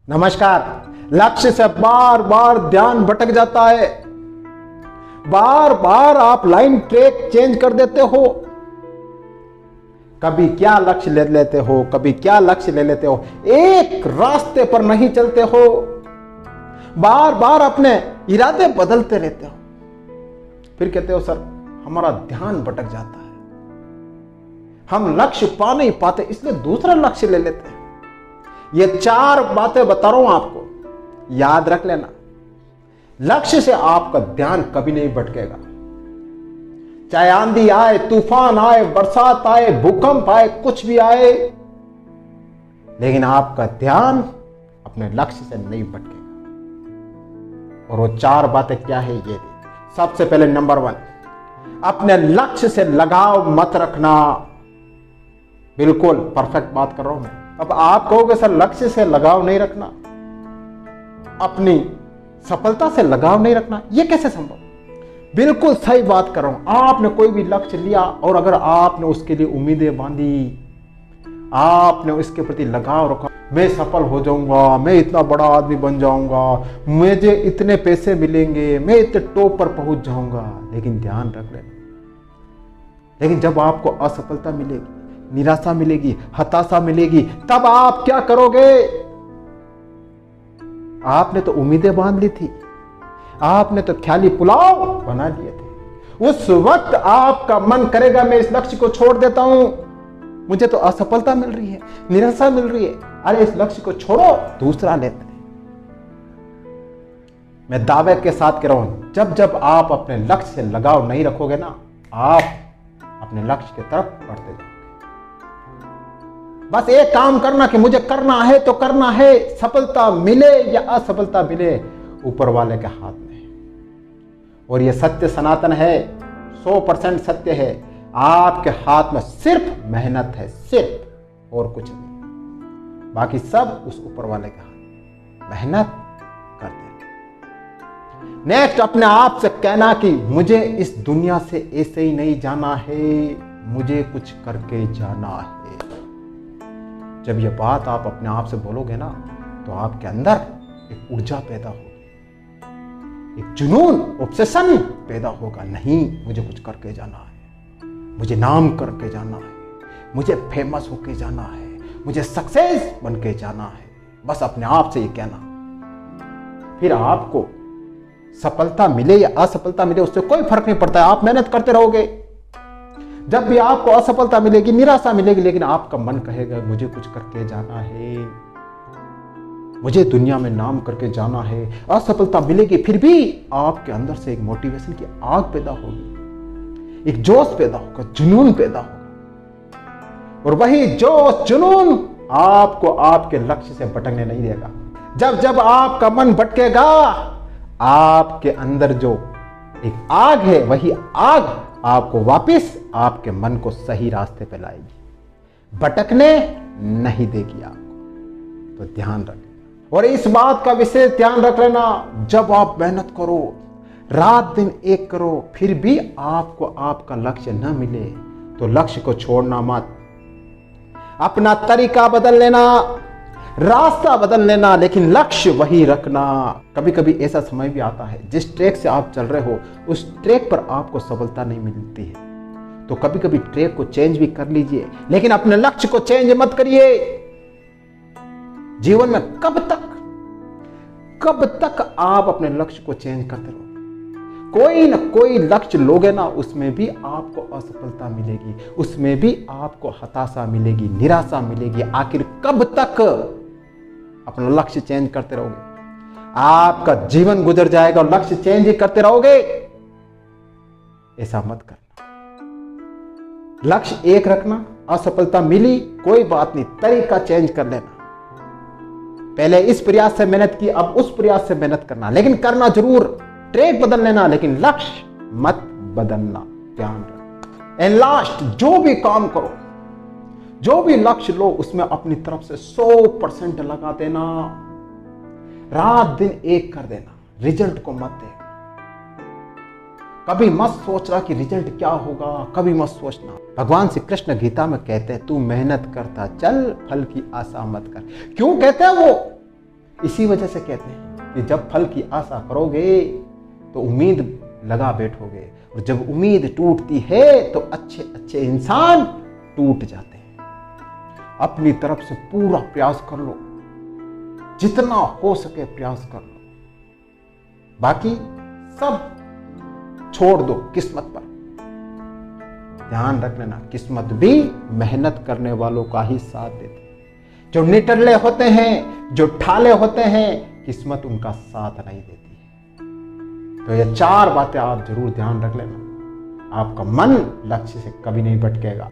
नमस्कार। लक्ष्य से बार बार ध्यान भटक जाता है, बार बार आप लाइन ट्रैक चेंज कर देते हो। कभी क्या लक्ष्य ले लेते हो, कभी क्या लक्ष्य ले लेते हो, एक रास्ते पर नहीं चलते हो, बार बार अपने इरादे बदलते रहते हो। फिर कहते हो सर हमारा ध्यान भटक जाता है, हम लक्ष्य पा नहीं पाते, इसलिए दूसरा लक्ष्य ले लेते हैं। ये 4 बातें बता रहा हूं आपको, याद रख लेना। लक्ष्य से आपका ध्यान कभी नहीं भटकेगा। चाहे आंधी आए, तूफान आए, बरसात आए, भूकंप आए, कुछ भी आए, लेकिन आपका ध्यान अपने लक्ष्य से नहीं भटकेगा। और वो 4 बातें क्या है ये? सबसे पहले नंबर 1, अपने लक्ष्य से लगाव मत रखना। बिल्कुल परफेक्ट बात कर रहा हूं मैं। अब आप कहोगे सर लक्ष्य से लगाव नहीं रखना, अपनी सफलता से लगाव नहीं रखना, यह कैसे संभव? बिल्कुल सही बात कर रहा हूं। आपने कोई भी लक्ष्य लिया और अगर आपने उसके लिए उम्मीदें बांधी, आपने उसके प्रति लगाव रखा, मैं सफल हो जाऊंगा, मैं इतना बड़ा आदमी बन जाऊंगा, मुझे इतने पैसे मिलेंगे, मैं इतने टॉप पर पहुंच जाऊंगा, लेकिन ध्यान रख लेना, लेकिन जब आपको असफलता मिलेगी, निराशा मिलेगी, हताशा मिलेगी, तब आप क्या करोगे? आपने तो उम्मीदें बांध ली थी, आपने तो ख्याली पुलाव बना लिए थे। उस वक्त आपका मन करेगा मैं इस लक्ष्य को छोड़ देता हूं, मुझे तो असफलता मिल रही है, निराशा मिल रही है, अरे इस लक्ष्य को छोड़ो, दूसरा लेते हैं। मैं दावे के साथ कह रहा हूं, जब जब आप अपने लक्ष्य से लगाव नहीं रखोगे ना, आप अपने लक्ष्य की तरफ बढ़ते जाओगे। बस एक काम करना कि मुझे करना है तो करना है, सफलता मिले या असफलता मिले ऊपर वाले के हाथ में है। और यह सत्य सनातन है, 100% सत्य है। आपके हाथ में सिर्फ मेहनत है, सिर्फ, और कुछ नहीं। बाकी सब उस ऊपर वाले के हाथ। मेहनत करते। नेक्स्ट, अपने आप से कहना कि मुझे इस दुनिया से ऐसे ही नहीं जाना है, मुझे कुछ करके जाना है। जब यह बात आप अपने आप से बोलोगे ना, तो आपके अंदर एक ऊर्जा पैदा होगी, एक जुनून, ऑब्सेशन पैदा होगा। नहीं, मुझे कुछ करके जाना है, मुझे नाम करके जाना है, मुझे फेमस होके जाना है, मुझे सक्सेस बन के जाना है। बस अपने आप से ये कहना। फिर आपको सफलता मिले या असफलता मिले उससे कोई फर्क नहीं पड़ता है, आप मेहनत करते रहोगे। जब भी आपको असफलता मिलेगी, निराशा मिलेगी, लेकिन आपका मन कहेगा मुझे कुछ करके जाना है, मुझे दुनिया में नाम करके जाना है। असफलता मिलेगी, फिर भी आपके अंदर से एक मोटिवेशन की आग पैदा होगी, एक जोश पैदा होगा, जुनून पैदा होगा। और वही जोश, जुनून आपको आपके लक्ष्य से भटकने नहीं देगा। जब जब आपका मन भटकेगा, आपके अंदर जो एक आग है, वही आग आपको वापस आपके मन को सही रास्ते पे लाएगी, भटकने नहीं देगी आपको। तो ध्यान रखें। और इस बात का विशेष ध्यान रख लेना, जब आप मेहनत करो, रात दिन एक करो, फिर भी आपको आपका लक्ष्य न मिले, तो लक्ष्य को छोड़ना मत। अपना तरीका बदल लेना, रास्ता बदल लेना, लेकिन लक्ष्य वही रखना। कभी कभी ऐसा समय भी आता है, जिस ट्रैक से आप चल रहे हो उस ट्रैक पर आपको सफलता नहीं मिलती है, तो कभी कभी ट्रैक को चेंज भी कर लीजिए, लेकिन अपने लक्ष्य को चेंज मत करिए। जीवन में कब तक आप अपने लक्ष्य को चेंज करते रहोगे? कोई ना कोई लक्ष्य लोगे ना, उसमें भी आपको असफलता मिलेगी, उसमें भी आपको हताशा मिलेगी, निराशा मिलेगी। आखिर कब तक अपना लक्ष्य चेंज करते रहोगे? आपका जीवन गुजर जाएगा और लक्ष्य चेंज ही करते रहोगे। ऐसा मत करना। लक्ष्य एक रखना, असफलता मिली कोई बात नहीं, तरीका चेंज कर लेना। पहले इस प्रयास से मेहनत की, अब उस प्रयास से मेहनत करना, लेकिन करना जरूर। ट्रैक बदल लेना, लेकिन लक्ष्य मत बदलना। ध्यान रखना। एंड लास्ट, जो भी काम करो, जो भी लक्ष्य लो, उसमें अपनी तरफ से 100% लगा देना, रात दिन एक कर देना, रिजल्ट को मत देखना। कभी मत सोचना कि रिजल्ट क्या होगा, कभी मत सोचना। भगवान श्री कृष्ण गीता में कहते हैं, तू मेहनत करता चल, फल की आशा मत कर। क्यों कहते हैं वो? इसी वजह से कहते हैं कि जब फल की आशा करोगे तो उम्मीद लगा बैठोगे, और जब उम्मीद टूटती है तो अच्छे अच्छे इंसान टूट जाते हैं। अपनी तरफ से पूरा प्रयास कर लो, जितना हो सके प्रयास कर लो, बाकी सब छोड़ दो किस्मत पर। ध्यान रख लेना, किस्मत भी मेहनत करने वालों का ही साथ देती है। जो निटल्ले होते हैं, जो ठाले होते हैं, किस्मत उनका साथ नहीं देती है। तो ये 4 बातें आप जरूर ध्यान रख लेना, आपका मन लक्ष्य से कभी नहीं भटकेगा।